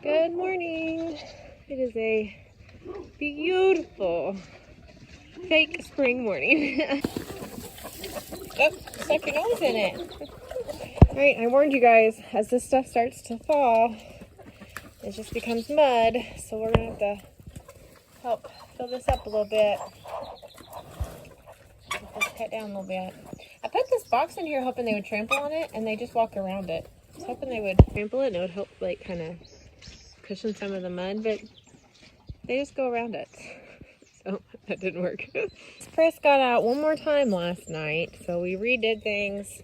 Good morning. It is a beautiful fake spring morning. Oh, stuck your nose in it. All right, I warned you guys, as this stuff starts to fall, it just becomes mud. So we're gonna have to help fill this up a little bit. Get this cut down a little bit. I put this box in here hoping they would trample on it, and they just walk around it. I was hoping they would trample it and it would help, like, kind of cushion some of the mud, but they just go around it. So that didn't work. Press got out one more time last night, so we redid things.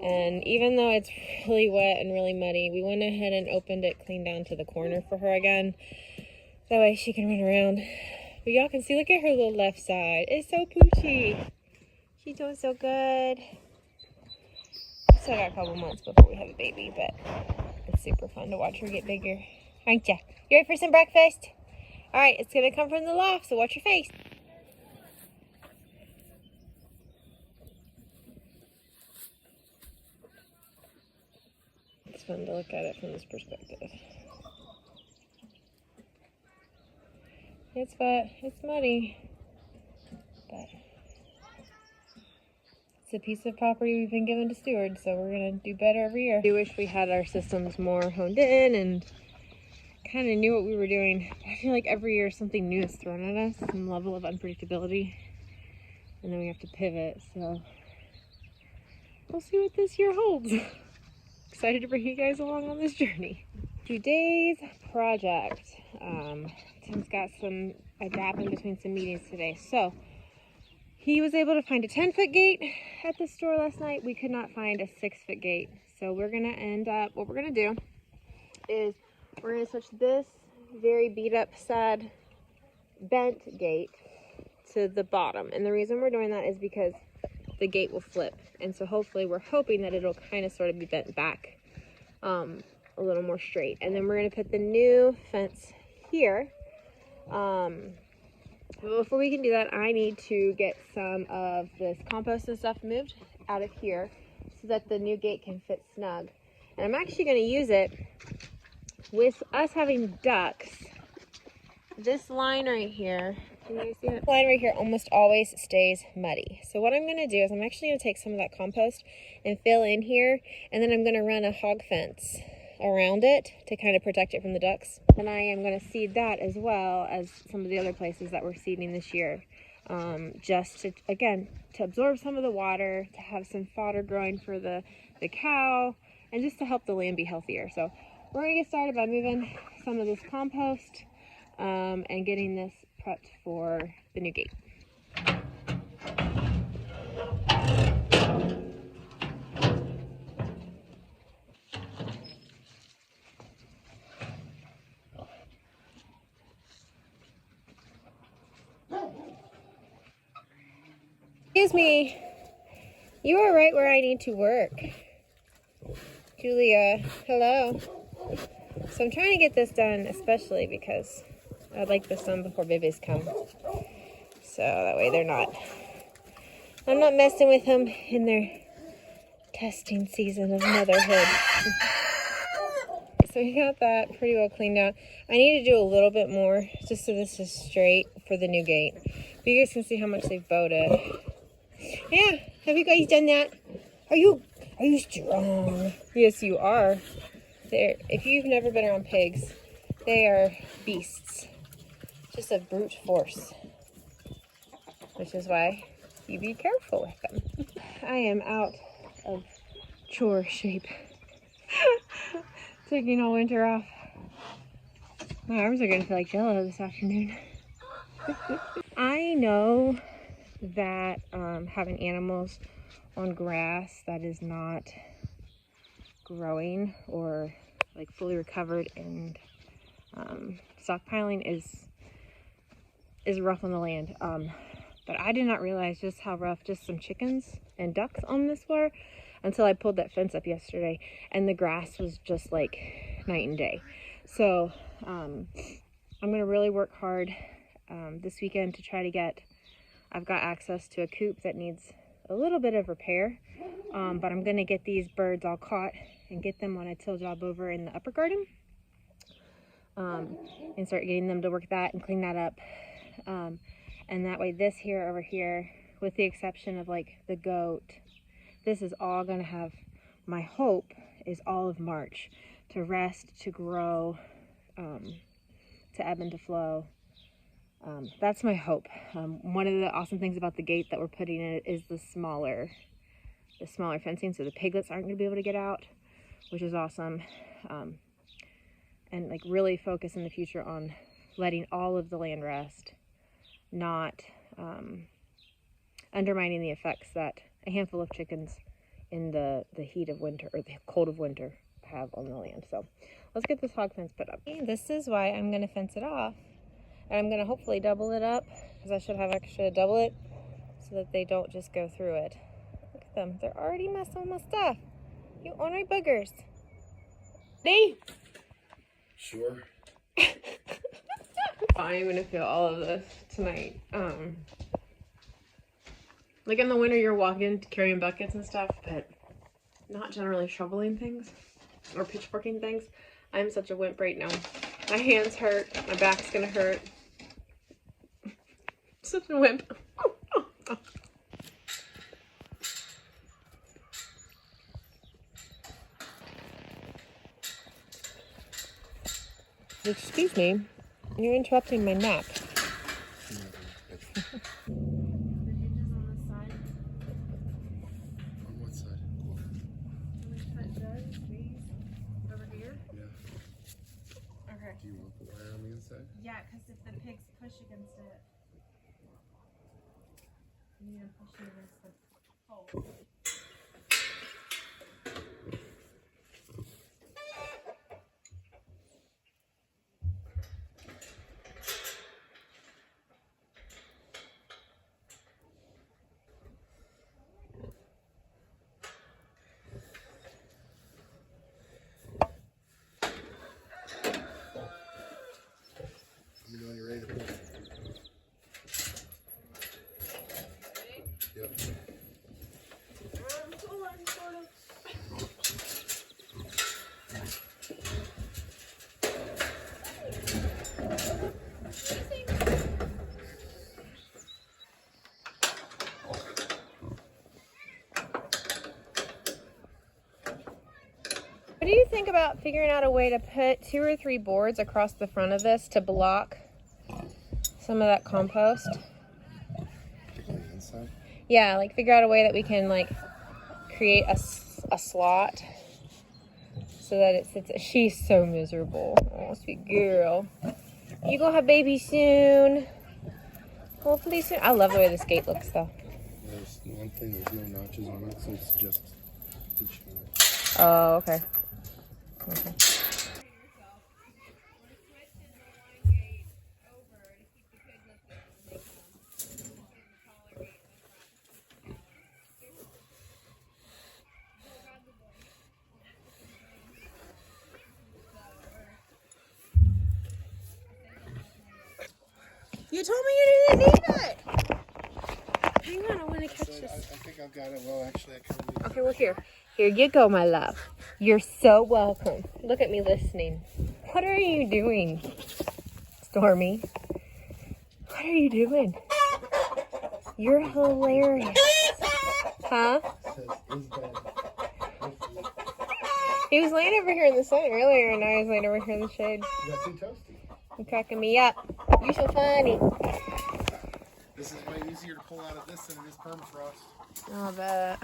And even though it's really wet and really muddy, we went ahead and opened it clean down to the corner for her again. That way she can run around. But y'all can see, look at her little left side. It's so poochy. She's doing so good. Still got a couple months before we have a baby, but it's super fun to watch her get bigger. Aren't ya? You ready for some breakfast? All right, it's gonna come from the loft, so watch your face. It's fun to look at it from this perspective. It's wet, it's muddy, but it's a piece of property we've been given to steward, so we're gonna do better every year. I wish we had our systems more honed in and kind of knew what we were doing. I feel like every year something new is thrown at us, some level of unpredictability, and then we have to pivot. So we'll see what this year holds. Excited to bring you guys along on this journey. Today's project, Tim's got some adapting between some meetings today. So he was able to find a 10-foot gate at the store last night. We could not find a 6-foot gate. So we're gonna end up, what we're gonna do is we're gonna switch this very beat up, sad, bent gate to the bottom. And the reason we're doing that is because the gate will flip. And so hopefully we're hoping that it'll kind of sort of be bent back a little more straight. And then we're gonna put the new fence here. Before we can do that, I need to get some of this compost and stuff moved out of here so that the new gate can fit snug. And I'm actually gonna use it with us having ducks. This line right here, can you guys see that? Line right here almost always stays muddy. So what I'm gonna do is I'm actually gonna take some of that compost and fill in here, and then I'm gonna run a hog fence around it to kind of protect it from the ducks. And I am gonna seed that as well as some of the other places that we're seeding this year. Just to, again, to absorb some of the water, to have some fodder growing for the cow, and just to help the land be healthier. So we're gonna get started by moving some of this compost and getting this prepped for the new gate. Excuse me, you are right where I need to work. Julia, hello. So I'm trying to get this done, especially because I'd like this done before babies come. So that way I'm not messing with them in their testing season of motherhood. So we got that pretty well cleaned out. I need to do a little bit more just so this is straight for the new gate. But you guys can see how much they've bowed it. Yeah, have you guys done that? Are you strong? Yes, you are. If you've never been around pigs, they are beasts. Just a brute force. Which is why you be careful with them. I am out of chore shape. Taking all winter off. My arms are gonna feel like Jello this afternoon. I know that having animals on grass that is not growing or like fully recovered and stockpiling is rough on the land. But I did not realize just how rough just some chickens and ducks on this were until I pulled that fence up yesterday, and the grass was just like night and day. So I'm gonna really work hard this weekend to try to get, I've got access to a coop that needs a little bit of repair, but I'm gonna get these birds all caught and get them on a till job over in the upper garden. and start getting them to work that and clean that up. And that way this here over here, with the exception of like the goat, this is all going to have, my hope is all of March to rest, to grow, to ebb and to flow. That's my hope. One of the awesome things about the gate that we're putting in is the smaller fencing, so the piglets aren't going to be able to get out, which is awesome. And like really focus in the future on letting all of the land rest, not undermining the effects that a handful of chickens in the heat of winter or the cold of winter have on the land. So let's get this hog fence put up. This is why I'm going to fence it off, and I'm going to hopefully double it up, because I should double it so that they don't just go through it. Look at them, they're already messing with my stuff. You ornery boogers. They Sure. I'm gonna feel all of this tonight. Like in the winter, you're walking, carrying buckets and stuff, but not generally shoveling things or pitchforking things. I'm such a wimp right now. My hands hurt. My back's gonna hurt. Such a wimp. Excuse me, you're interrupting my nap. Do you want the wire on the inside? Yeah, because if the pigs push against it, you need to push it against the pole. Let me know when you're ready to pull. Yep. What do you think about figuring out a way to put 2 or 3 boards across the front of this to block some of that compost? On the inside? Yeah, like figure out a way that we can like create a slot so that it sits. She's so miserable. Oh, sweet girl. You gonna have baby soon. Hopefully soon. I love the way this gate looks though. There's one thing, there's no notches on it, so it's just the chain. Oh, okay. Okay. You told me you didn't need it. Hang on, I want to catch this. I think I've got it. Well, actually, I kind of need Okay, well here you go, my love. You're so welcome. Look at me listening. What are you doing, Stormy? What are you doing? You're hilarious. Huh? He was laying over here in the sun earlier, and now he's laying over here in the shade. You got too toasty. You're cracking me up. You're so funny. This is way easier to pull out of this than it is permafrost. Oh, I bet.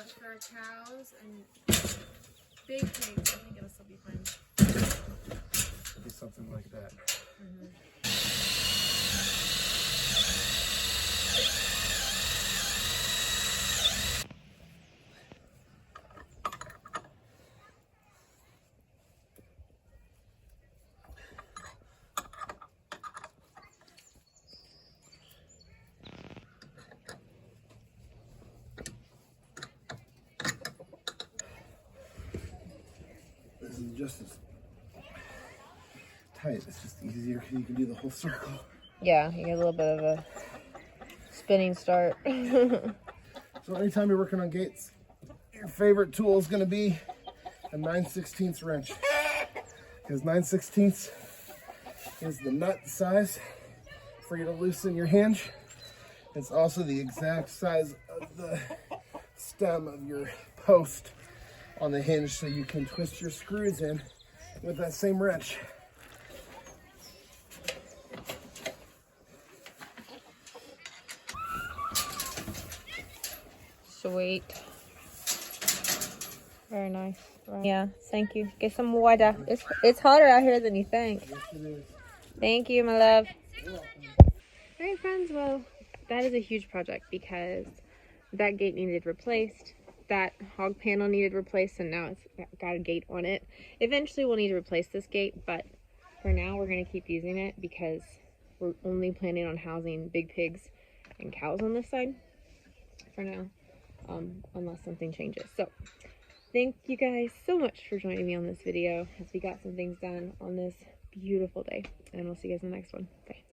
For cows and big pigs, I think it'll still be fine. Do something like that. This is just as tight. It's just easier. You can do the whole circle. Yeah, you get a little bit of a spinning start. So anytime you're working on gates, your favorite tool is going to be a 9/16 wrench, because 9/16 is the nut size for you to loosen your hinge. It's also the exact size of the stem of your post on the hinge, so you can twist your screws in with that same wrench. Sweet. Very nice. Right. Yeah, thank you. Get some water. It's hotter out here than you think. Yes, it is. Thank you, my love. Alright friends, well, that is a huge project because that gate needed replaced, that hog panel needed replaced, and now it's got a gate on it. Eventually we'll need to replace this gate, but for now we're going to keep using it because we're only planning on housing big pigs and cows on this side for now, unless something changes. So thank you guys so much for joining me on this video as we got some things done on this beautiful day, and we'll see you guys in the next one. Bye.